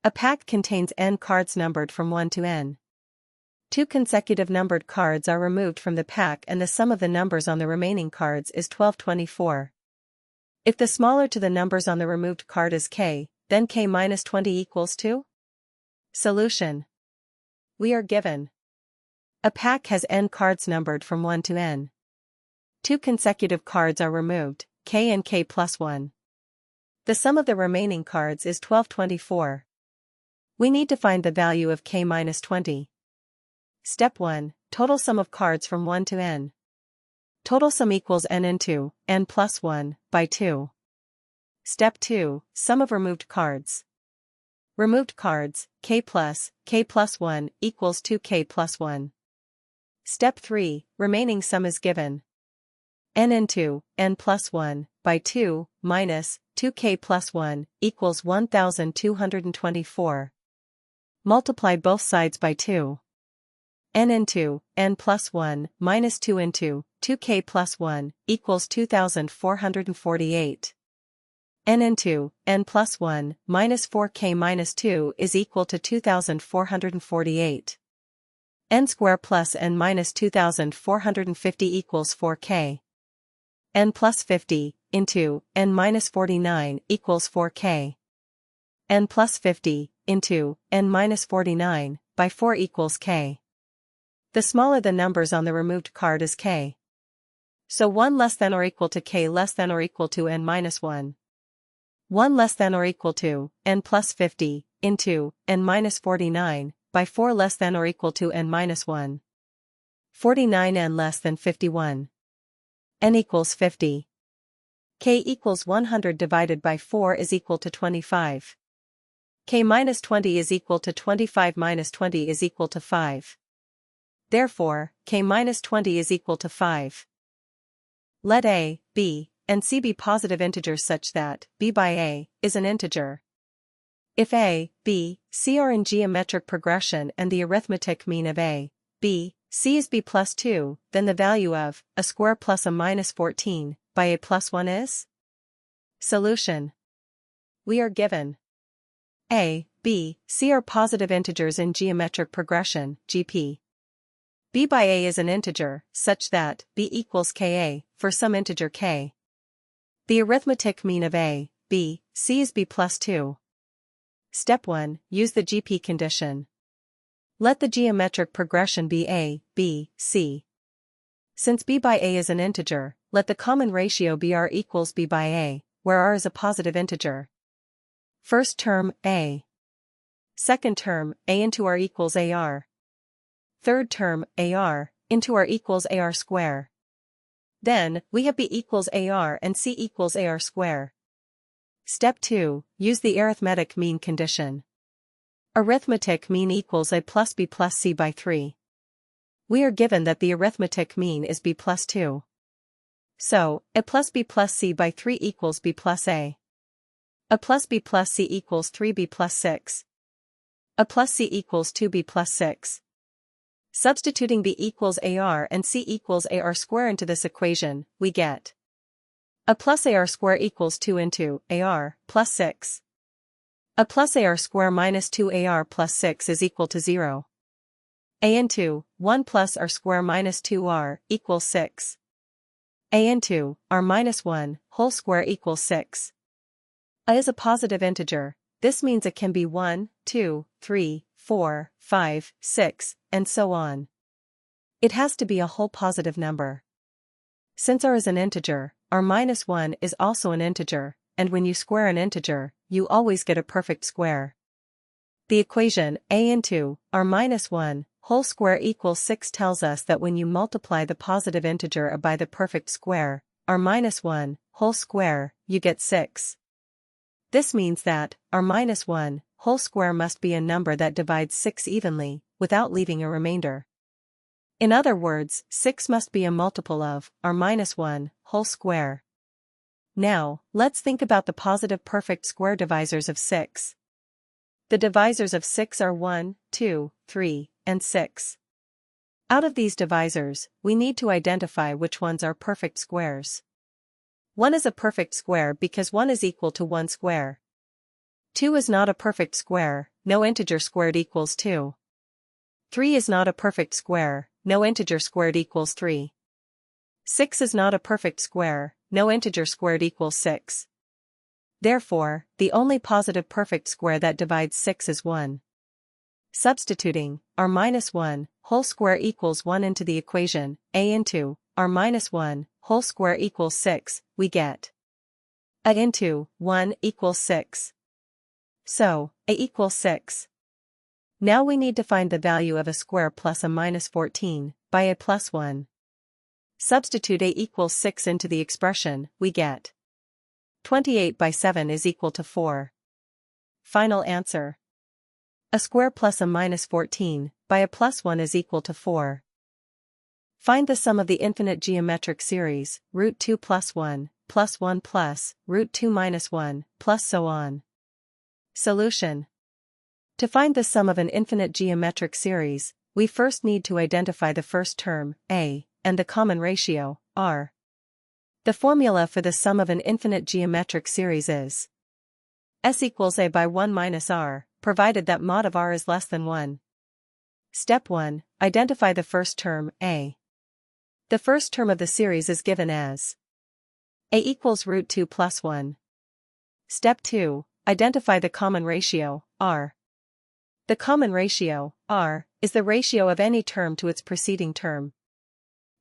A pack contains n cards numbered from 1 to n. 2 consecutive numbered cards are removed from the pack and the sum of the numbers on the remaining cards is 1224. If the smaller to the numbers on the removed card is k, then k minus 20 equals 2? Solution. We are given. A pack has n cards numbered from 1 to n. 2 consecutive cards are removed, k and k plus 1. The sum of the remaining cards is 1224. We need to find the value of k minus 20. Step 1. Total sum of cards from 1 to n. Total sum equals n into n plus 1 by 2. Step 2. Sum of removed cards. Removed cards, k plus 1 equals 2k plus 1. Step 3. Remaining sum is given. N into n plus 1 by 2 minus 2k plus 1 equals 1224. Multiply both sides by 2. N into n plus 1 minus 2 into 2k plus 1 equals 2448. N into n plus 1 minus 4k minus 2 is equal to 2448. N square plus n minus 2450 equals 4k. N plus 50 into n minus 49 equals 4k. N plus 50 into n minus 49 by 4 equals k. The smaller the numbers on the removed card is k. So 1 less than or equal to k less than or equal to n minus 1. 1 less than or equal to n plus 50 into n minus 49 by 4 less than or equal to n minus 1. 49n less than 51. N equals 50. K equals 100 divided by 4 is equal to 25. K minus 20 is equal to 25 minus 20 is equal to 5. Therefore, k minus 20 is equal to 5. Let a, b, and c be positive integers such that b by a is an integer. If a, b, c are in geometric progression and the arithmetic mean of a, b, c is b plus 2, then the value of a square plus a minus 14 by a plus 1 is? Solution. We are given. A, b, c are positive integers in geometric progression, GP. b by a is an integer, such that b equals ka, for some integer k. The arithmetic mean of a, b, c is b plus 2. Step 1. Use the GP condition. Let the geometric progression be a, b, c. Since b by a is an integer, let the common ratio be r equals b by a, where r is a positive integer. First term, a. Second term, a into r equals ar. Third term, ar, into r equals ar square. Then, we have b equals ar and c equals ar square. Step 2. Use the arithmetic mean condition. Arithmetic mean equals a plus b plus c by 3. We are given that the arithmetic mean is b plus 2. So, a plus b plus c by 3 equals b plus a. A plus b plus c equals 3b plus 6. A plus c equals 2b plus 6. Substituting b equals ar and c equals ar square into this equation, we get a plus ar square equals 2 into ar plus 6. A plus ar square minus 2ar plus 6 is equal to 0. A into 1 plus r square minus 2r equals 6. A into r minus 1 whole square equals 6. A is a positive integer. This means it can be 1, 2, 3, 4, 5, 6, and so on. It has to be a whole positive number. Since r is an integer, r minus 1 is also an integer, and when you square an integer, you always get a perfect square. The equation a into r minus 1 whole square equals 6 tells us that when you multiply the positive integer by the perfect square, r minus 1 whole square, you get 6. This means that r minus 1 whole square must be a number that divides 6 evenly, without leaving a remainder. In other words, 6 must be a multiple of r minus 1 whole square. Now, let's think about the positive perfect square divisors of 6. The divisors of 6 are 1, 2, 3, and 6. Out of these divisors, we need to identify which ones are perfect squares. 1 is a perfect square because 1 is equal to 1 square. 2 is not a perfect square, no integer squared equals 2. 3 is not a perfect square, no integer squared equals 3. 6 is not a perfect square, no integer squared equals 6. Therefore, the only positive perfect square that divides 6 is 1. Substituting r minus 1 whole square equals 1 into the equation, a into r minus 1 whole square equals 6, we get a into 1 equals 6. So, a equals 6. Now we need to find the value of a square plus a minus 14, by a plus 1. Substitute a equals 6 into the expression, we get 28 by 7 is equal to 4. Final answer. A square plus a minus 14, by a plus 1 is equal to 4. Find the sum of the infinite geometric series, root 2 plus 1 plus root 2 minus 1, plus so on. Solution. To find the sum of an infinite geometric series, we first need to identify the first term, a, and the common ratio, r. The formula for the sum of an infinite geometric series is s equals a by 1 minus r, provided that mod of r is less than 1. Step 1. Identify the first term, a. The first term of the series is given as a equals root 2 plus 1. Step 2. Identify the common ratio, r. The common ratio, r, is the ratio of any term to its preceding term.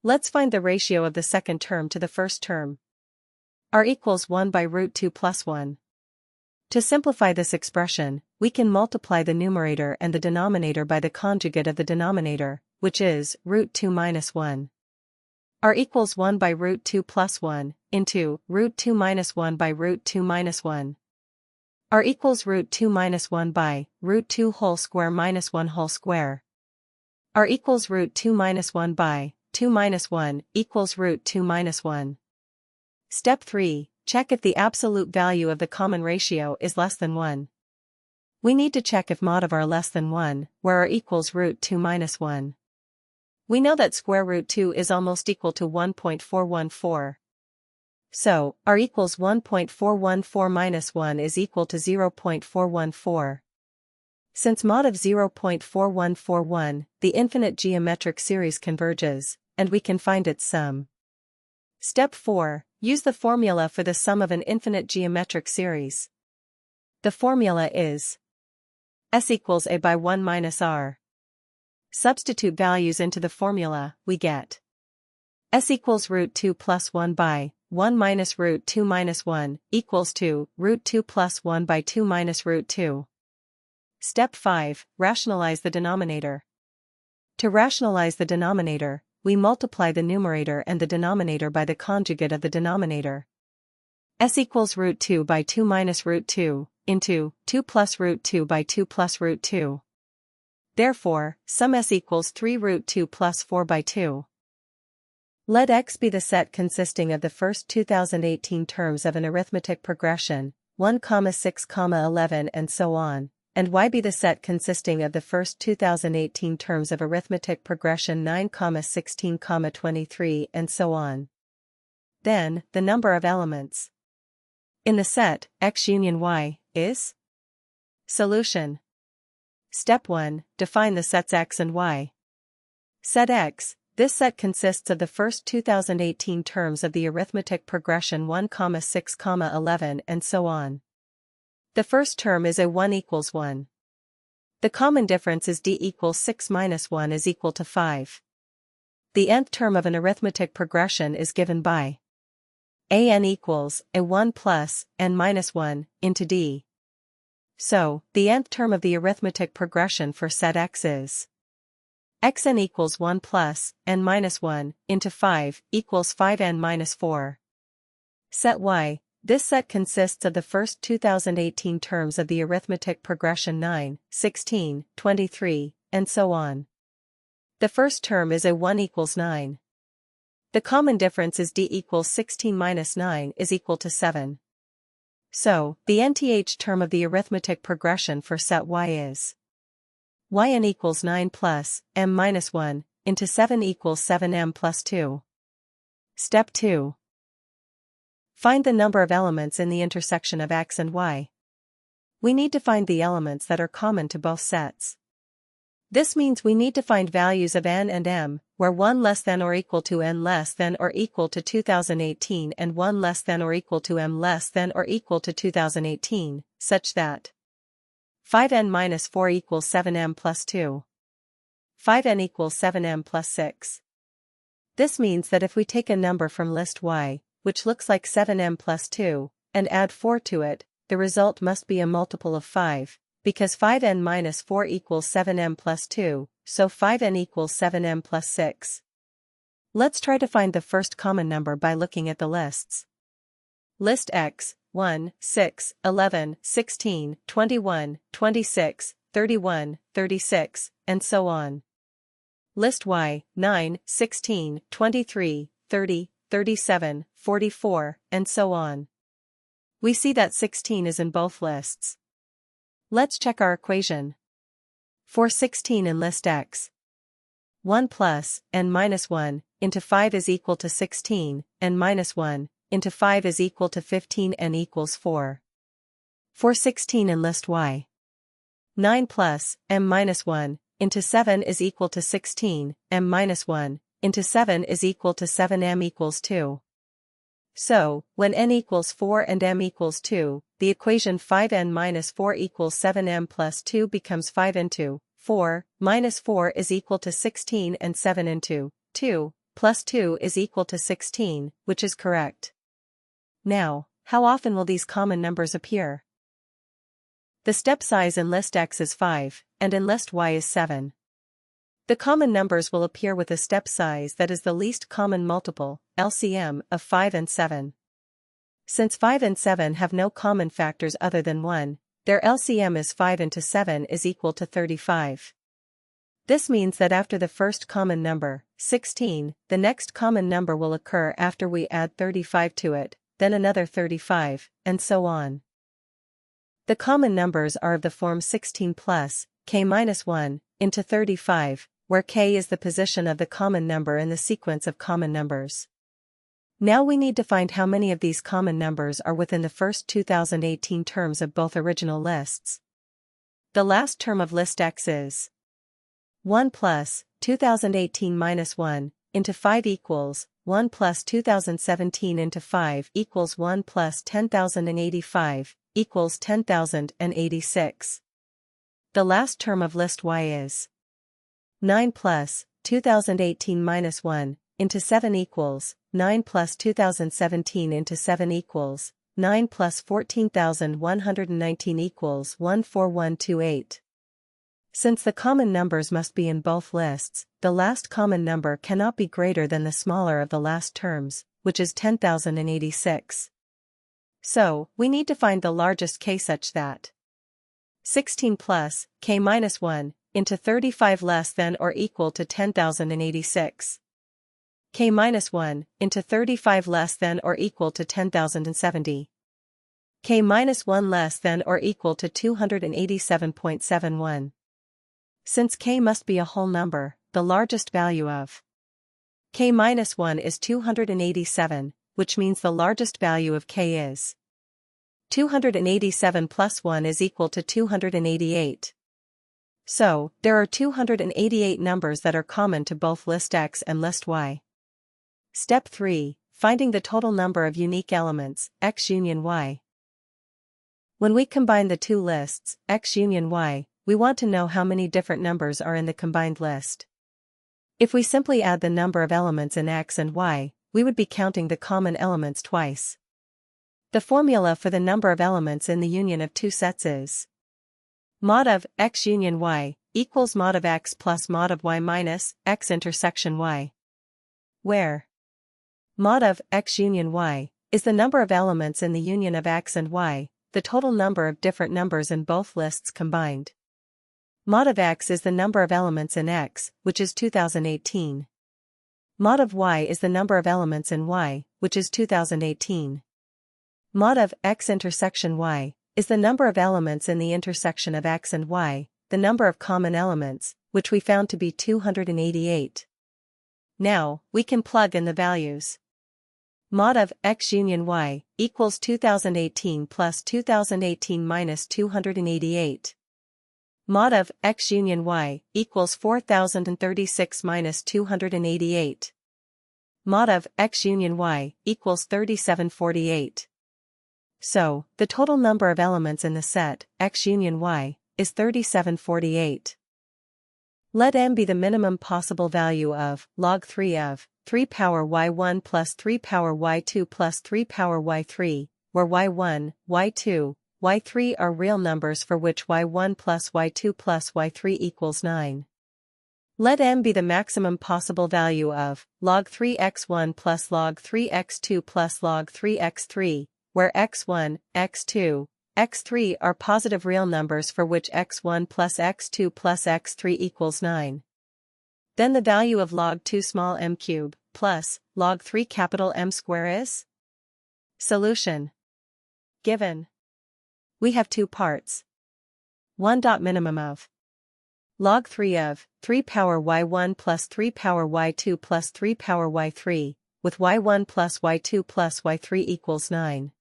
Let's find the ratio of the second term to the first term. r equals 1 by root 2 plus 1. To simplify this expression, we can multiply the numerator and the denominator by the conjugate of the denominator, which is root 2 minus 1. r equals 1 by root 2 plus 1, into root 2 minus 1 by root 2 minus 1. r equals root 2 minus 1 by root 2 whole square minus 1 whole square. r equals root 2 minus 1 by 2 minus 1 equals root 2 minus 1. Step 3. Check if the absolute value of the common ratio is less than 1. We need to check if mod of r less than 1, where r equals root 2 minus 1. We know that square root 2 is almost equal to 1.414. So, r equals 1.414 minus 1 is equal to 0.414. Since mod of 0.4141, the infinite geometric series converges, and we can find its sum. Step 4. Use the formula for the sum of an infinite geometric series. The formula is s equals a by 1 minus r. Substitute values into the formula, we get s equals root 2 plus 1 by 1 minus root 2 minus 1 equals to root 2 plus 1 by 2 minus root 2. Step 5. Rationalize the denominator. To rationalize the denominator, we multiply the numerator and the denominator by the conjugate of the denominator. S equals root 2 by 2 minus root 2, into 2 plus root 2 by 2 plus root 2. Therefore, sum s equals 3 root 2 plus 4 by 2. Let X be the set consisting of the first 2018 terms of an arithmetic progression, 1, 6, 11 and so on, and Y be the set consisting of the first 2018 terms of arithmetic progression 9, 16, 23 and so on. Then, the number of elements in the set, X union Y, is? Solution. Step 1. Define the sets X and Y. Set X. This set consists of the first 2018 terms of the arithmetic progression 1, 6, 11 and so on. The first term is a 1 equals 1. The common difference is d equals 6 minus 1 is equal to 5. The nth term of an arithmetic progression is given by an equals a 1 plus n minus 1 into d. So, the nth term of the arithmetic progression for set X is xn equals 1 plus n minus 1 into 5 equals 5n minus 4. Set Y. This set consists of the first 2018 terms of the arithmetic progression 9, 16, 23, and so on. The first term is a 1 equals 9. The common difference is d equals 16 minus 9 is equal to 7. So, the nth term of the arithmetic progression for set Y is yn equals 9 plus m minus 1 into 7 equals 7m plus 2. Step 2. Find the number of elements in the intersection of X and Y. we need to find the elements that are common to both sets. This means we need to find values of n and m, where 1 less than or equal to n less than or equal to 2018 and 1 less than or equal to m less than or equal to 2018, such that 5n minus 4 equals 7m plus 2. 5n equals 7m plus 6. This means that if we take a number from list y, which looks like 7m plus 2, and add 4 to it, the result must be a multiple of 5, because 5n minus 4 equals 7m plus 2, so 5n equals 7m plus 6. Let's try to find the first common number by looking at the lists. List X, 1, 6, 11, 16, 21, 26, 31, 36, and so on. List Y, 9, 16, 23, 30, 37, 44, and so on. We see that 16 is in both lists. Let's check our equation. For 16 in list X, 1 plus n minus 1 into 5 is equal to 16, n minus 1 into 5 is equal to 15, n equals 4. For 16 in list Y, 9 plus m minus 1 into 7 is equal to 16, m minus 1 into 7 is equal to 7, m equals 2. So, when n equals 4 and m equals 2, the equation 5n minus 4 equals 7m plus 2 becomes 5 into 4 minus 4 is equal to 16 and 7 into 2 plus 2 is equal to 16, which is correct. Now, how often will these common numbers appear? The step size in list X is 5, and in list Y is 7. The common numbers will appear with a step size that is the least common multiple, LCM, of 5 and 7. Since 5 and 7 have no common factors other than 1, their LCM is 5 into 7 is equal to 35. This means that after the first common number, 16, the next common number will occur after we add 35 to it, then another 35, and so on. The common numbers are of the form 16 plus k minus 1 into 35, where k is the position of the common number in the sequence of common numbers. Now we need to find how many of these common numbers are within the first 2018 terms of both original lists. The last term of list X is 1 plus 2018 minus 1 into 5 equals 1 plus 2017 into 5 equals 1 plus 10,085 equals 10,086. The last term of list Y is 9 plus 2018 minus 1 into 7 equals 9 plus 2017 into 7 equals 9 plus 14,119 equals 14128. Since the common numbers must be in both lists, the last common number cannot be greater than the smaller of the last terms, which is 10,086. So, we need to find the largest k such that 16 plus k minus 1 into 35 less than or equal to 10,086. K minus 1 into 35 less than or equal to 10,070. K minus 1 less than or equal to 287.71. Since k must be a whole number, the largest value of k minus 1 is 287, which means the largest value of k is 287 plus 1 is equal to 288. So, there are 288 numbers that are common to both list X and list Y. Step 3. Finding the total number of unique elements, X union Y. When we combine the two lists, X union Y, we want to know how many different numbers are in the combined list. If we simply add the number of elements in X and Y, we would be counting the common elements twice. The formula for the number of elements in the union of two sets is mod of X union Y equals mod of X plus mod of Y minus X intersection Y, where mod of X union Y is the number of elements in the union of X and Y, the total number of different numbers in both lists combined. Mod of X is the number of elements in X, which is 2018. Mod of Y is the number of elements in Y, which is 2018. Mod of X intersection Y is the number of elements in the intersection of X and Y, the number of common elements, which we found to be 288. Now, we can plug in the values. Mod of x union y equals 2018 plus 2018 minus 288. Mod of x union y equals 4036 minus 288. Mod of x union y equals 3748. So, the total number of elements in the set, x union y, is 3748. Let m be the minimum possible value of log 3 of 3 power y1 plus 3 power y2 plus 3 power y3, where y1, y2, y3 are real numbers for which y1 plus y2 plus y3 equals 9. Let m be the maximum possible value of log 3x1 plus log 3x2 plus log 3x3, where x1, x2, x3 are positive real numbers for which x1 plus x2 plus x3 equals 9. Then the value of log 2 small m cube plus log 3 capital M square is? Solution. Given. We have two parts. 1. Minimum of log 3 of 3 power y1 plus 3 power y2 plus 3 power y3, with y1 plus y2 plus y3 equals 9.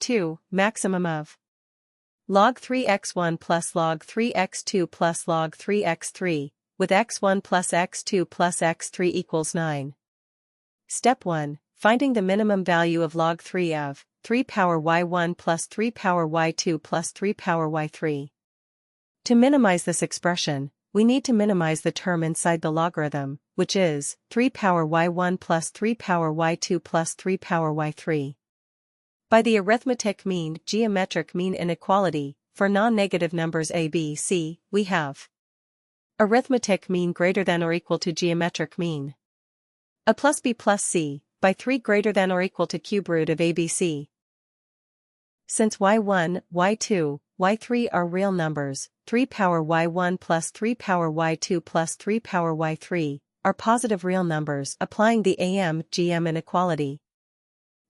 2. Maximum of log 3x1 plus log 3x2 plus log 3x3, with x1 plus x2 plus x3 equals 9. Step 1. Finding the minimum value of log 3 of 3 power y1 plus 3 power y2 plus 3 power y3. To minimize this expression, we need to minimize the term inside the logarithm, which is 3 power y1 plus 3 power y2 plus 3 power y3. By the arithmetic mean geometric mean inequality, for non-negative numbers a, b, c, we have arithmetic mean greater than or equal to geometric mean. A plus b plus c, by 3 greater than or equal to cube root of abc. Since y1, y2, y3 are real numbers, 3 power y1 plus 3 power y2 plus 3 power y3 are positive real numbers applying the AM-GM inequality.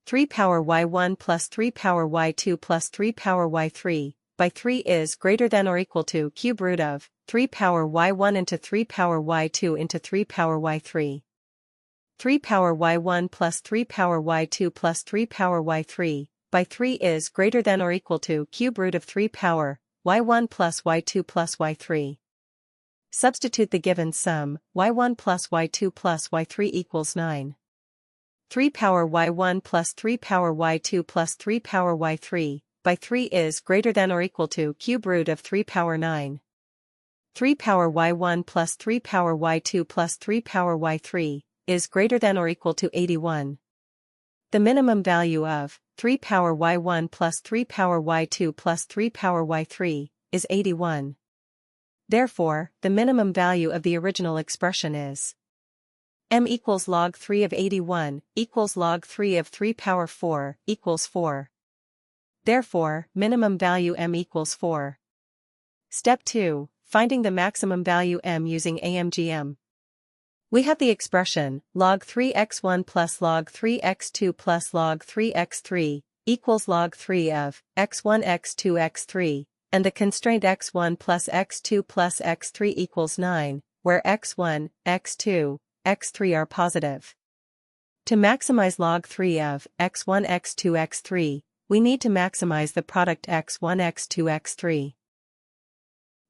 3 power y1 plus 3 power y2 plus 3 power y3 by 3 is greater than or equal to cube root of 3 power y1 into 3 power y2 into 3 power y3. 3 power y1 plus 3 power y2 plus 3 power y3 by 3 is greater than or equal to cube root of 3 power y1 plus y2 plus y3. Substitute the given sum, y1 plus y2 plus y3 equals 9. 3 power y1 plus 3 power y2 plus 3 power y3 by 3 is greater than or equal to cube root of 3 power 9. 3 power y1 plus 3 power y2 plus 3 power y3 is greater than or equal to 81. The minimum value of 3 power y1 plus 3 power y2 plus 3 power y3 is 81. Therefore, the minimum value of the original expression is m equals log 3 of 81 equals log 3 of 3 power 4 equals 4. Therefore, minimum value m equals 4. Step 2. Finding the maximum value m using AMGM. We have the expression log 3x1 plus log 3x2 plus log 3x3 equals log 3 of x1 x2 x3, and the constraint x1 plus x2 plus x3 equals 9, where x1, x2, x3 are positive. To maximize log 3 of x1 x2 x3, we need to maximize the product x1 x2 x3.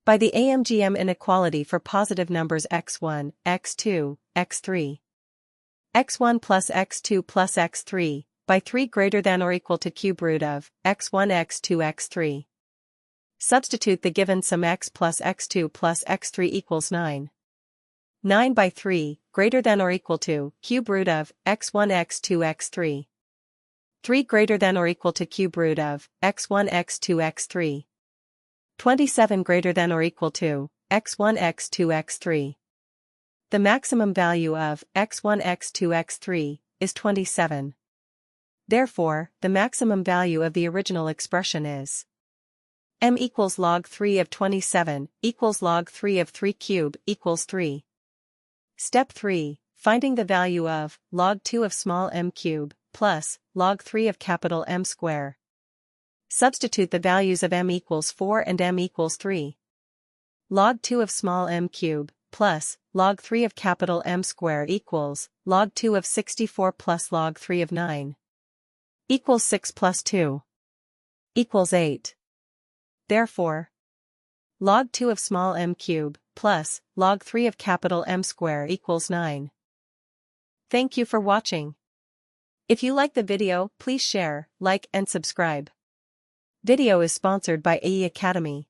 By the AMGM inequality for positive numbers x1, x2, x3. x1 plus x2 plus x3, by 3 greater than or equal to cube root of x1 x2 x3. Substitute the given sum x plus x2 plus x3 equals 9. 9 by 3, greater than or equal to cube root of x1 x2 x3. 3 greater than or equal to cube root of x1 x2 x3. 27 greater than or equal to x1 x2 x3. The maximum value of x1 x2 x3 is 27. Therefore, the maximum value of the original expression is m equals log 3 of 27 equals log 3 of 3 cube equals 3. Step 3. Finding the value of log 2 of small m cube plus log 3 of capital M square. Substitute the values of m equals 4 and m equals 3. Log 2 of small m cube plus log 3 of capital M square equals log 2 of 64 plus log 3 of 9 equals 6 plus 2 equals 8. Therefore, log 2 of small m cube plus log 3 of capital M square equals 9. Thank you for watching. If you like the video, please share, like and subscribe. Video is sponsored by AE Academy.